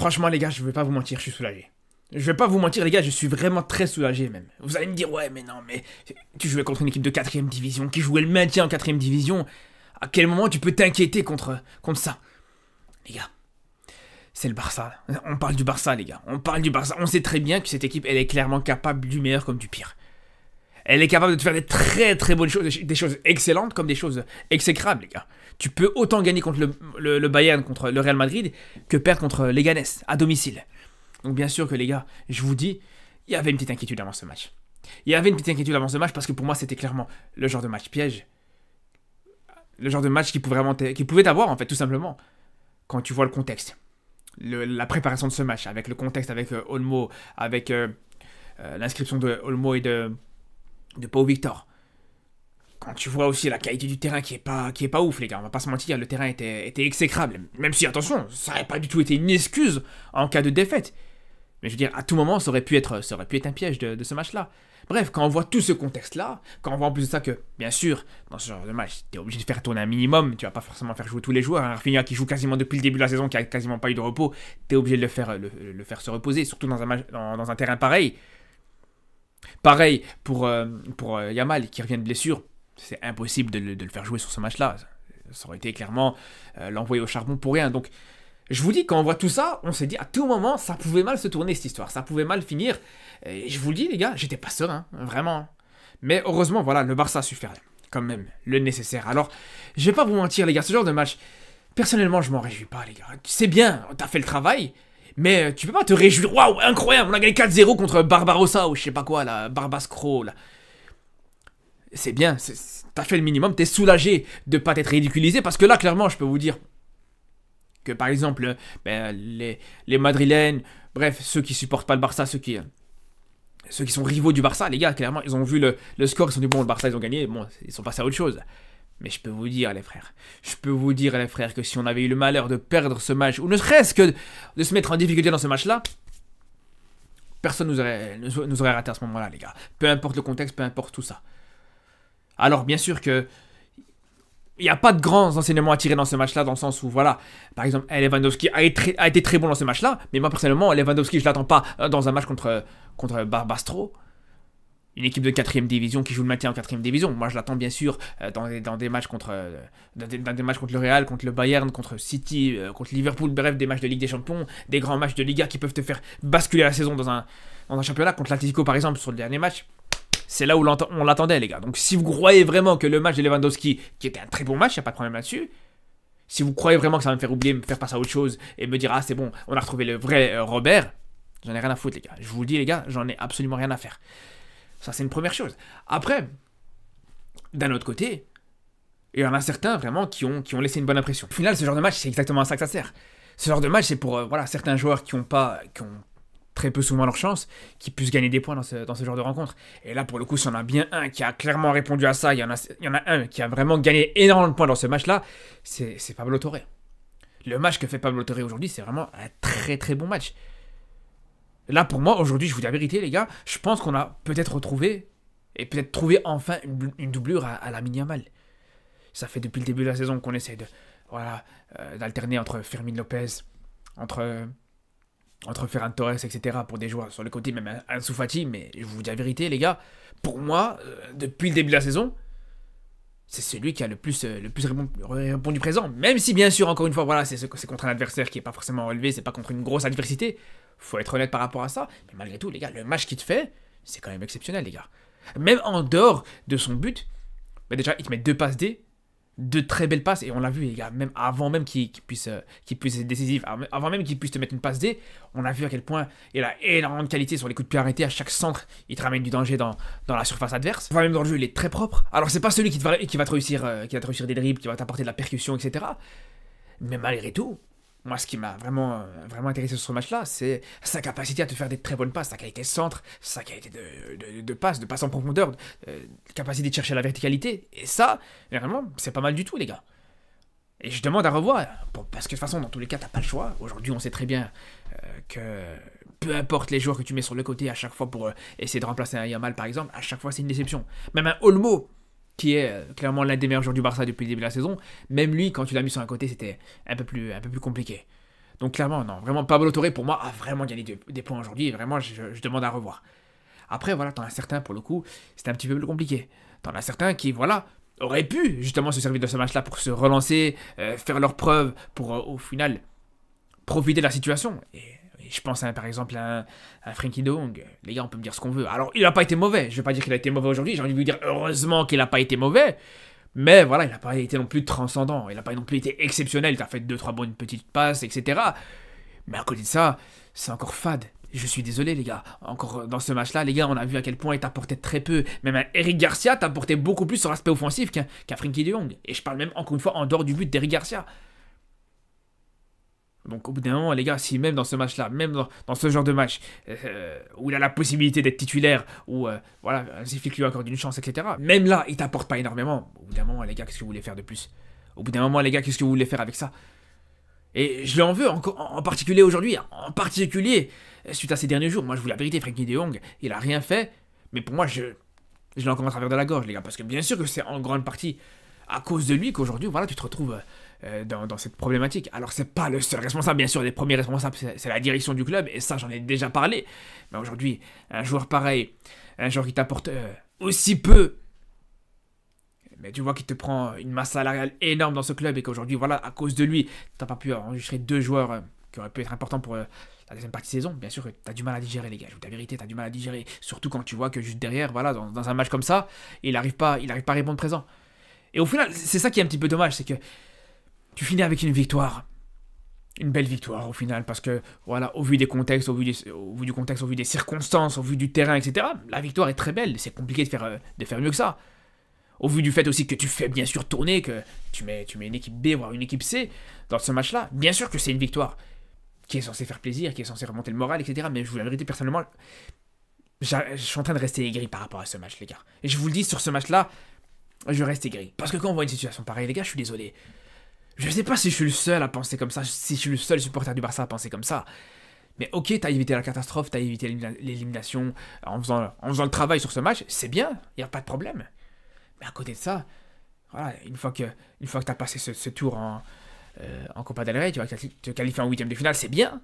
Franchement, les gars, je vais pas vous mentir, je suis soulagé. Je vais pas vous mentir, les gars, je suis vraiment très soulagé même. Vous allez me dire, ouais, mais non, mais tu jouais contre une équipe de 4ème division, qui jouait le maintien en 4ème division. À quel moment tu peux t'inquiéter contre ça? Les gars, c'est le Barça. On parle du Barça, les gars. On parle du Barça. On sait très bien que cette équipe, elle est clairement capable du meilleur comme du pire. Elle est capable de te faire des très très bonnes choses, des choses excellentes comme des choses exécrables, les gars. Tu peux autant gagner contre le Bayern, contre le Real Madrid, que perdre contre Leganés, à domicile. Donc bien sûr que les gars, je vous dis, il y avait une petite inquiétude avant ce match. Il y avait une petite inquiétude avant ce match parce que pour moi, c'était clairement le genre de match piège. Le genre de match qui pouvait t'avoir, en fait, tout simplement. Quand tu vois le contexte. La préparation de ce match, avec le contexte, avec Olmo, avec l'inscription de Olmo et de Pau Victor. Quand tu vois aussi la qualité du terrain qui est pas ouf, les gars, on va pas se mentir, le terrain était exécrable. Même si, attention, ça n'aurait pas du tout été une excuse en cas de défaite. Mais je veux dire, à tout moment, ça aurait pu être un piège de ce match-là. Bref, quand on voit tout ce contexte-là, quand on voit en plus de ça que, bien sûr, dans ce genre de match, tu es obligé de faire tourner un minimum, tu vas pas forcément faire jouer tous les joueurs. Rafinha qui joue quasiment depuis le début de la saison, qui a quasiment pas eu de repos, tu es obligé de le faire se reposer, surtout dans un terrain pareil. Pareil pour Yamal qui revient de blessure, c'est impossible de le faire jouer sur ce match-là. Ça aurait été clairement l'envoyer au charbon pour rien. Donc, je vous dis, quand on voit tout ça, on s'est dit à tout moment, ça pouvait mal se tourner cette histoire, ça pouvait mal finir. Et je vous le dis, les gars, j'étais pas serein, vraiment. Mais heureusement, voilà, le Barça a su faire quand même le nécessaire. Alors, je vais pas vous mentir, les gars, ce genre de match, personnellement, je m'en réjouis pas, les gars. C'est bien, t'as fait le travail, mais tu peux pas te réjouir. Waouh, incroyable, on a gagné 4-0 contre Barbarossa ou je sais pas quoi, là, Barbascro, là. C'est bien, t'as fait le minimum, t'es soulagé de pas t'être ridiculisé, parce que là, clairement, je peux vous dire que, par exemple, les Madrilènes, bref, ceux qui supportent pas le Barça, ceux qui sont rivaux du Barça, les gars, clairement, ils ont vu le score, ils se sont dit, bon, le Barça, ils ont gagné, bon, ils sont passés à autre chose. Mais je peux vous dire, les frères, que si on avait eu le malheur de perdre ce match, ou ne serait-ce que de se mettre en difficulté dans ce match-là, personne nous aurait raté à ce moment-là, les gars. Peu importe le contexte, peu importe tout ça. Alors, bien sûr que il n'y a pas de grands enseignements à tirer dans ce match-là, dans le sens où, voilà, par exemple, Lewandowski a été très bon dans ce match-là, mais moi, personnellement, Lewandowski, je ne l'attends pas dans un match contre Barbastro, une équipe de 4ème division qui joue le maintien en 4ème division. Moi, je l'attends, bien sûr, dans des matchs contre le Real, contre le Bayern, contre City, contre Liverpool, bref, des matchs de Ligue des Champions, des grands matchs de Liga qui peuvent te faire basculer la saison dans un championnat, contre l'Atlético, par exemple, sur le dernier match. C'est là où on l'attendait, les gars. Donc, si vous croyez vraiment que le match de Lewandowski, qui était un très bon match, il n'y a pas de problème là-dessus, si vous croyez vraiment que ça va me faire oublier, me faire passer à autre chose, et me dire, ah, c'est bon, on a retrouvé le vrai Robert, j'en ai rien à foutre, les gars. Je vous le dis, les gars, j'en ai absolument rien à faire. Ça, c'est une première chose. Après, d'un autre côté, il y en a certains, vraiment, qui ont laissé une bonne impression. Au final, ce genre de match, c'est exactement à ça que ça sert. Ce genre de match, c'est pour voilà, certains joueurs qui ont très peu souvent leur chance, qui puissent gagner des points dans ce genre de rencontre. Et là, pour le coup, s'il y en a bien un qui a clairement répondu à ça, il y en a un qui a vraiment gagné énormément de points dans ce match-là, c'est Pablo Torre. Le match que fait Pablo Torre aujourd'hui, c'est vraiment un très très bon match. Là, pour moi, aujourd'hui, je vous dis la vérité, les gars, je pense qu'on a peut-être retrouvé, et peut-être trouvé enfin une doublure à Lamine Yamal. Ça fait depuis le début de la saison qu'on essaie d'alterner entre Fermin Lopez, entre Ferran Torres, etc. pour des joueurs sur le côté, même Ansu Fati, mais je vous dis la vérité, les gars, pour moi, depuis le début de la saison, c'est celui qui a le plus répondu présent. Même si, bien sûr, encore une fois, voilà, c'est contre un adversaire qui n'est pas forcément relevé, c'est pas contre une grosse adversité. Faut être honnête par rapport à ça. Mais malgré tout, les gars, le match qu'il te fait, c'est quand même exceptionnel, les gars. Même en dehors de son but, bah déjà, il te met 2 passes D, 2 très belles passes, et on l'a vu, les gars, même avant même qu'il puisse être décisif, avant même qu'il puisse te mettre une passe D, on a vu à quel point il a énormément de qualité sur les coups de pied arrêtés. À chaque centre, il te ramène du danger dans la surface adverse. Enfin, même dans le jeu, il est très propre. Alors, c'est pas celui qui va te réussir des dribbles, qui va t'apporter de la percussion, etc. Mais malgré tout, moi, ce qui m'a vraiment intéressé sur ce match-là, c'est sa capacité à te faire des très bonnes passes, sa qualité de centre, sa qualité de passe en profondeur, capacité de chercher la verticalité. Et ça, vraiment, c'est pas mal du tout, les gars. Et je demande à revoir, parce que de toute façon, dans tous les cas, t'as pas le choix. Aujourd'hui, on sait très bien que peu importe les joueurs que tu mets sur le côté à chaque fois pour essayer de remplacer un Yamal, par exemple, à chaque fois, c'est une déception. Même un Olmo, qui est clairement l'un des meilleurs joueurs du Barça depuis le début de la saison, même lui, quand tu l'as mis sur un côté, c'était un peu plus compliqué. Donc clairement, non, vraiment, Pablo Torre, pour moi, a vraiment gagné des points aujourd'hui, et vraiment, je demande à revoir. Après, voilà, t'en as certains, pour le coup, c'était un petit peu plus compliqué. T'en as certains qui, voilà, auraient pu, justement, se servir de ce match-là pour se relancer, faire leurs preuves, pour, au final, profiter de la situation. Et je pense, par exemple, à Frenkie de Jong. Les gars, on peut me dire ce qu'on veut. Alors, il n'a pas été mauvais, je vais pas dire qu'il a été mauvais aujourd'hui, j'ai envie de vous dire, heureusement qu'il n'a pas été mauvais, mais voilà, il n'a pas été non plus transcendant, il n'a pas non plus été exceptionnel, il a fait deux trois bonnes petites passes, etc. Mais à côté de ça, c'est encore fade. Je suis désolé les gars, encore dans ce match-là, les gars, on a vu à quel point il t'apportait très peu. Même un Eric Garcia t'apportait beaucoup plus sur l'aspect offensif qu'un Frenkie de Jong. Et je parle même encore une fois en dehors du but d'Eric Garcia. Donc au bout d'un moment, les gars, si même dans ce match-là, même dans ce genre de match, où il a la possibilité d'être titulaire, où voilà, il suffit qu'il lui accorde une chance, etc. Même là, il t'apporte pas énormément. Au bout d'un moment, les gars, qu'est-ce que vous voulez faire de plus? Au bout d'un moment, les gars, qu'est-ce que vous voulez faire avec ça? Et je lui en veux en particulier aujourd'hui, en particulier suite à ces derniers jours. Moi, je vous la vérité, Frenkie de Jong, il a rien fait, mais pour moi, je l'ai encore à travers de la gorge, les gars, parce que bien sûr que c'est en grande partie à cause de lui qu'aujourd'hui, voilà, tu te retrouves dans cette problématique. Alors, c'est pas le seul responsable, bien sûr, les premiers responsables, c'est la direction du club, et ça, j'en ai déjà parlé. Mais aujourd'hui, un joueur pareil, un joueur qui t'apporte aussi peu, mais tu vois qu'il te prend une masse salariale énorme dans ce club, et qu'aujourd'hui, voilà, à cause de lui, t'as pas pu enregistrer deux joueurs qui auraient pu être importants pour la deuxième partie de saison. Bien sûr que t'as du mal à digérer, les gars, je vous dis la vérité, t'as du mal à digérer. Surtout quand tu vois que juste derrière, voilà, dans un match comme ça, il arrive pas à répondre présent. Et au final, c'est ça qui est un petit peu dommage, c'est que tu finis avec une victoire. Une belle victoire au final, parce que voilà, au vu des contextes, au vu du contexte, au vu des circonstances, au vu du terrain, etc., la victoire est très belle. C'est compliqué de faire mieux que ça. Au vu du fait aussi que tu fais bien sûr tourner, que tu mets une équipe B, voire une équipe C dans ce match-là, bien sûr que c'est une victoire qui est censée faire plaisir, qui est censée remonter le moral, etc. Mais je vous la vérité, personnellement, je suis en train de rester aigri par rapport à ce match, les gars. Et je vous le dis, sur ce match-là, je reste aigri. Parce que quand on voit une situation pareille, les gars, je suis désolé. Je sais pas si je suis le seul à penser comme ça, si je suis le seul supporter du Barça à penser comme ça. Mais ok, t'as évité la catastrophe, t'as évité l'élimination en faisant le travail sur ce match, c'est bien, y a pas de problème. Mais à côté de ça, voilà, une fois que t'as passé ce tour en Copa del Rey, tu vas te qualifier en huitième de finale, c'est bien.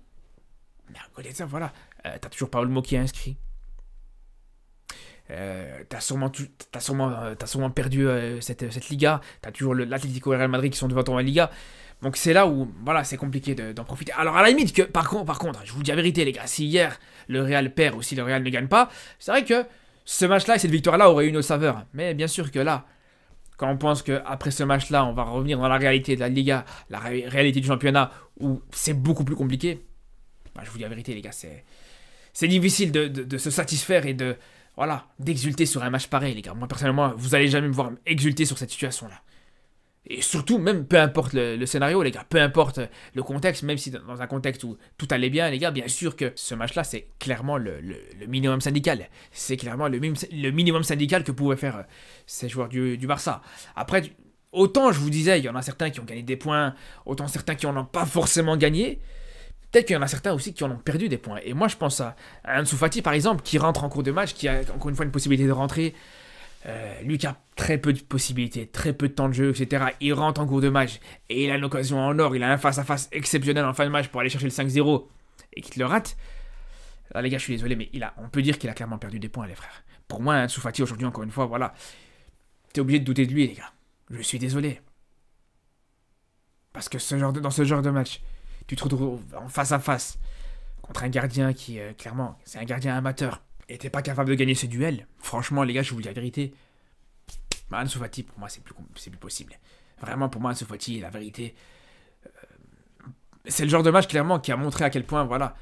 Mais à côté de ça, voilà, t'as toujours pas Olmo qui est inscrit. T'as sûrement perdu cette Liga. T'as toujours l'Atlético et le Real Madrid qui sont devant toi en Liga. Donc c'est là où, voilà, c'est compliqué d'en profiter. Alors à la limite, par contre, je vous dis la vérité, les gars, si hier le Real perd ou si le Real ne gagne pas, c'est vrai que ce match-là et cette victoire-là auraient une autre saveur. Mais bien sûr que là, quand on pense qu'après ce match-là, on va revenir dans la réalité de la Liga, la réalité du championnat, où c'est beaucoup plus compliqué, bah, je vous dis la vérité, les gars, c'est difficile de se satisfaire et d'exulter sur un match pareil, les gars. Moi, personnellement, vous allez jamais me voir exulter sur cette situation-là. Et surtout, même peu importe le scénario, les gars, peu importe le contexte, même si dans un contexte où tout allait bien, les gars, bien sûr que ce match-là, c'est clairement le minimum syndical. C'est clairement le minimum syndical que pouvaient faire ces joueurs du Barça. Après, autant je vous disais, il y en a certains qui ont gagné des points, autant certains qui n'en ont pas forcément gagné. Peut-être qu'il y en a certains aussi qui en ont perdu des points. Et moi, je pense à Ansu Fati, par exemple, qui rentre en cours de match, qui a encore une fois une possibilité de rentrer. Lui qui a très peu de possibilités, très peu de temps de jeu, etc. Il rentre en cours de match et il a une occasion en or. Il a un face-à-face exceptionnel en fin de match pour aller chercher le 5-0 et qu'il le rate. Là, les gars, je suis désolé, mais on peut dire qu'il a clairement perdu des points, les frères. Pour moi, Ansu Fati, aujourd'hui, encore une fois, voilà. T'es obligé de douter de lui, les gars. Je suis désolé. Parce que dans ce genre de match, tu te retrouves en face à face contre un gardien qui, clairement, c'est un gardien amateur, et t'es pas capable de gagner ce duel. Franchement, les gars, je vous dis la vérité. Ansu Fati, pour moi, c'est plus possible. Vraiment, pour moi, Ansu Fati, la vérité, c'est le genre de match, clairement, qui a montré à quel point, voilà,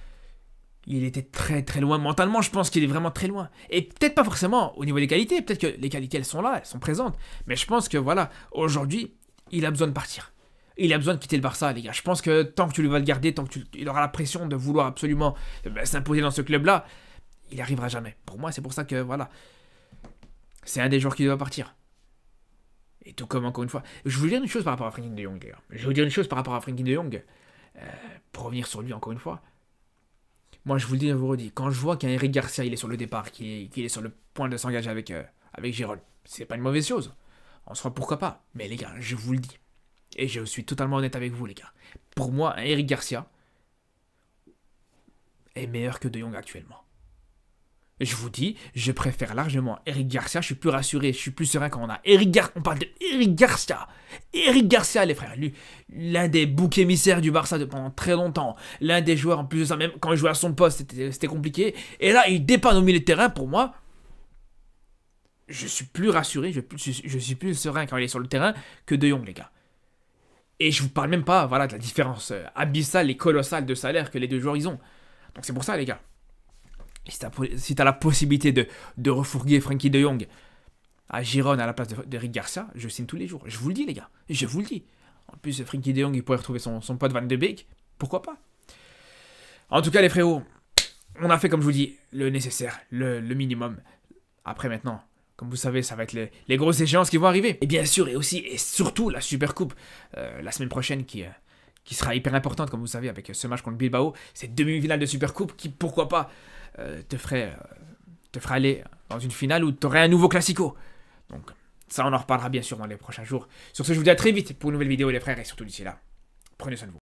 il était très très loin. Mentalement, je pense qu'il est vraiment très loin. Et peut-être pas forcément au niveau des qualités. Peut-être que les qualités, elles sont là, elles sont présentes. Mais je pense que, voilà, aujourd'hui, il a besoin de partir. Il a besoin de quitter le Barça, les gars. Je pense que tant que tu vas le garder, tant que il aura la pression de vouloir absolument s'imposer dans ce club-là, il n'y arrivera jamais. Pour moi, c'est pour ça que, voilà, c'est un des joueurs qui doit partir. Et tout comme, encore une fois, je vais vous dire une chose par rapport à Frenkie de Jong, les gars. Je vais vous dire une chose par rapport à Frenkie de Jong. Pour revenir sur lui, encore une fois. Moi, je vous le dis et je vous redis. Quand je vois qu'un Eric Garcia, il est sur le départ, qu'il est sur le point de s'engager avec Giroud, c'est pas une mauvaise chose. En soi, pourquoi pas. Mais les gars, je vous le dis. Et je suis totalement honnête avec vous, les gars. Pour moi, un Eric Garcia, est meilleur que De Jong actuellement. Je vous dis, je préfère largement Eric Garcia, je suis plus rassuré, je suis plus serein quand on a on parle de Eric Garcia. Eric Garcia, les frères, lui, l'un des boucs émissaires du Barça pendant très longtemps. L'un des joueurs, en plus de ça, même quand il jouait à son poste, c'était compliqué. Et là, il dépanne au milieu de terrain, pour moi. Je suis plus rassuré, je suis plus serein quand il est sur le terrain que De Jong, les gars. Et je vous parle même pas, voilà, de la différence abyssale et colossale de salaire que les deux joueurs, ils ont. Donc c'est pour ça, les gars. Si t'as la possibilité de refourguer Frenkie de Jong à Girona à la place d'Eric Garcia, je signe tous les jours. Je vous le dis, les gars. Je vous le dis. En plus, Frenkie de Jong, il pourrait retrouver son pote Van de Beek. Pourquoi pas? En tout cas, les frérots, on a fait, comme je vous dis, le nécessaire, le minimum. Après, maintenant, comme vous savez, ça va être les grosses échéances qui vont arriver. Et bien sûr, et aussi, et surtout, la Supercoupe, la semaine prochaine, qui sera hyper importante, comme vous savez, avec ce match contre Bilbao. C'est demi-finale de Supercoupe qui, pourquoi pas, te ferait aller dans une finale où tu aurais un nouveau classico. Donc ça, on en reparlera bien sûr dans les prochains jours. Sur ce, je vous dis à très vite pour une nouvelle vidéo les frères, et surtout d'ici là, prenez soin de vous.